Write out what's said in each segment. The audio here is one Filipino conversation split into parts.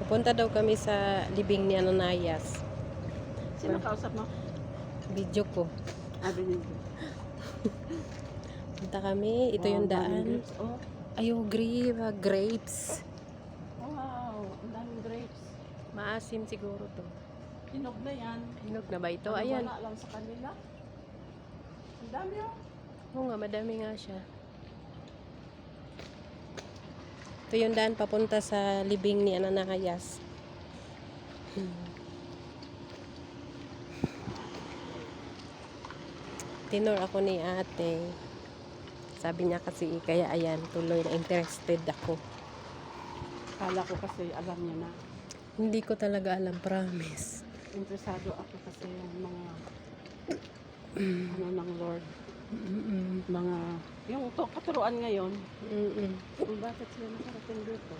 Pupunta daw kami sa libing ni Ananias. Sino kausap mo? Video ko. Binigyan. Punta kami. Ito yung daan. Grapes. Oh, Ayo, grapes. wow. Ang daming grapes. Maasim siguro to. Hinog na yan. Hinog na ba ito? Ano, Ayan. wala lang sa kanila. Ang dami oh. Oo nga, madami nga siya. Ito yung daan papunta sa libing ni Ananias. Tinur ako ni ate. Sabi niya kasi, kaya ayan, tuloy na interested ako. Kala ko kasi alam niya na. Hindi ko talaga alam, promise. Interesado ako kasi yung mga ano ng Lord. Mga, yung katuruan ngayon, kung bakit sila nakarating dito.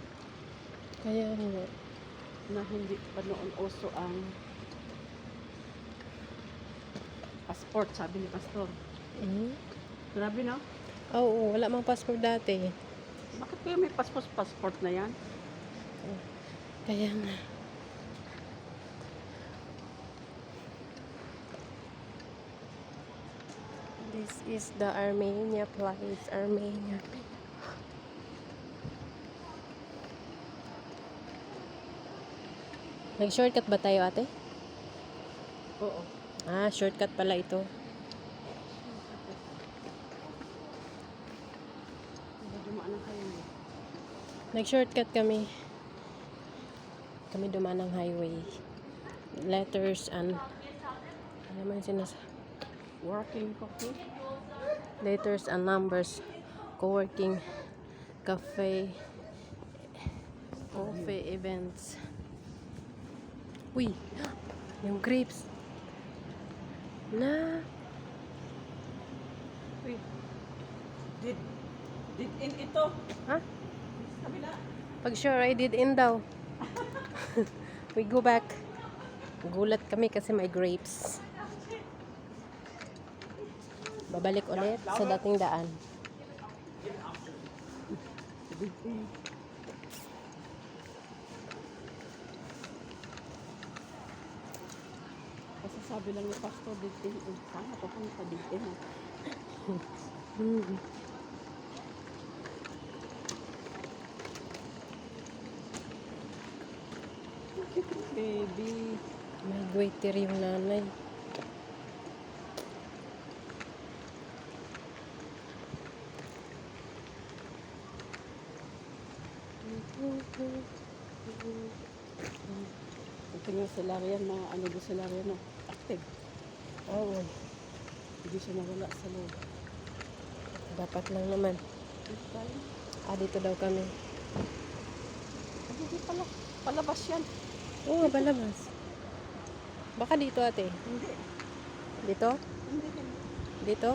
Kaya nga. Na hindi pa noon uso ang passport, sabi ni Pastor. Grabe no? Oo, wala mang passport dati. Bakit kaya may passport na yan? Kaya nga. This is the Armenia place. Armenia. Nag-shortcut ba tayo, ate? Oo. Ah, shortcut pala ito. Dumaan na kayo eh. Nag-shortcut kami. Kami dumaan ng highway. Letters and ano man sinasabi? Working coffee. Letters and numbers. Co-working. Cafe. Coffee events. Uy! Yung grapes. Na. Wait. Did in ito? Ha? Kabila. Pag sure I did in daw. We go back. Gulat kami kasi may grapes. Babalik ulit sa dating daan. Kasi sabi lang ni Pastor dito, sana papunta dito. Baby. May waiter yung nanay. Ito yung salarian, mga ano doon salarian, no? Active. Oo. Hindi siya nawala sa loob. Dapat lang naman. Dito tayo. Ah, dito daw kami. Hindi pala. Palabas yan. Oo, balabas. Baka dito, ate. Hindi. Dito? Hindi. Dito?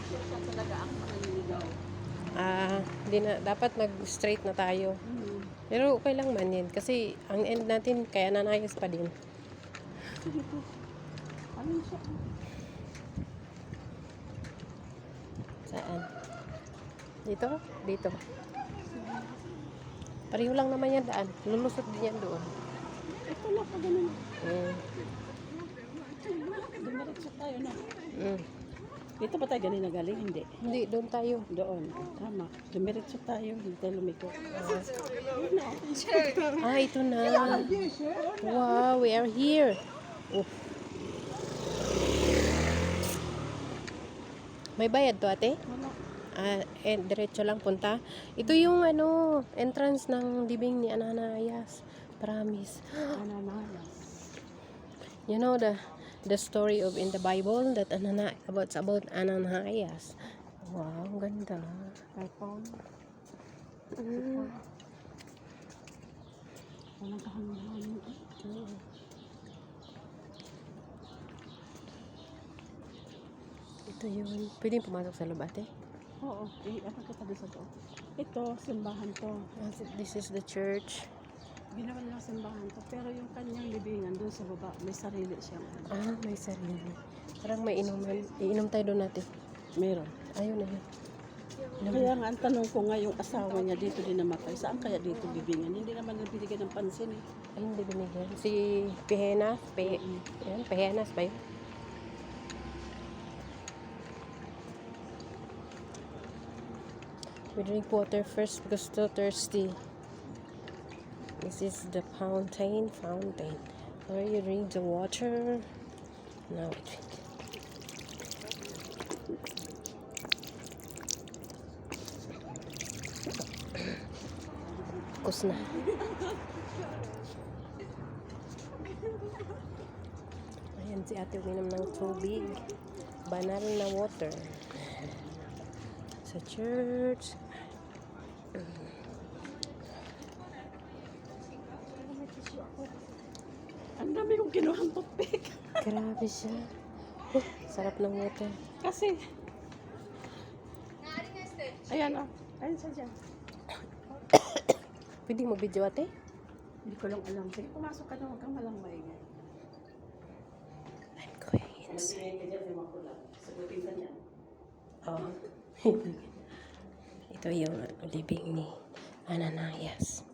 Siya talaga ang mananiligaw. Ah, di na, dapat mag-straight na tayo. Pero okay lang man yun. Kasi ang end natin, kaya nanayos pa din. Dito. Ano siya? Saan? Dito? Dito. Pareho lang naman yan daan. Lulusot din yan doon. Ito lang pa ganun. Dumiretso tayo na. Dito ba tayo ganun na galing? Hindi. Hindi, doon tayo. Doon. Tama. Dumiretso tayo. Hindi tayo lumiko. Ah, ito na. Wow, we are here. Oh. May bayad to, ate? Wala. Ah, diretso lang punta. Ito yung ano, entrance ng libing ni Ananias. Promise. Ananias. You know the story of in the Bible that about Ananias. Wow, ganda. iPhone. Mm. Walang kahanan. Ito yun. Pwede pumasok sa loob, ate? Oo. Ano kita doon sa to? Ito, simbahan to. Ah, this is the church. Ginawa nilang simbahan to. Pero yung kanyang libingan doon sa baba, may sarili siyang. Ah, may sarili. Parang may inuman. Iinom tayo doon natin. Meron. Ayun, ayun. Inom Kaya nga, ang tanong ko nga, yung asawa niya dito din namatay. Saan kaya dito bibingan? Hindi naman nabibigyan ng pansin eh. Ay, hindi binigyan. Si Pihenas. Yan, Pihenas ba yun? We drink water first because still thirsty. This is the fountain. Where you drink the water. Now we drink. Kus na. Ayan si ate uminom ng tubig. Banal na water. Sa church. Ang dami kong kinuhang toothpick. Grabe siya. Sarap ng water. Kasi, ayan o. Ayan siya dyan. Pwede mag-video ate? Hindi ko lang alam. Sige, pumasok ka na. Huwag kang malang maingay. I'm going inside. Maingay ka dyan, ewan ko lang. Sagutin ka niyan. Oh. Ito yung libing ni Ananias.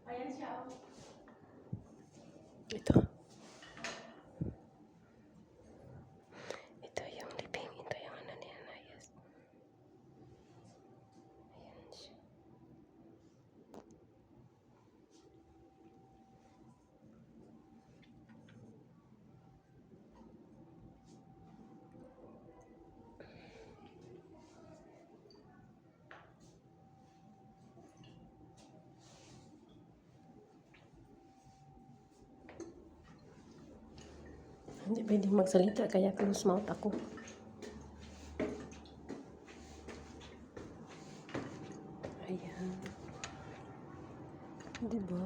Ayan siya o. Ito. Ito yung libing. Ito yung ano ni Ananias. Ayan siya. Hindi pwede magsalita kaya close mouth ako. Ayan. Diba?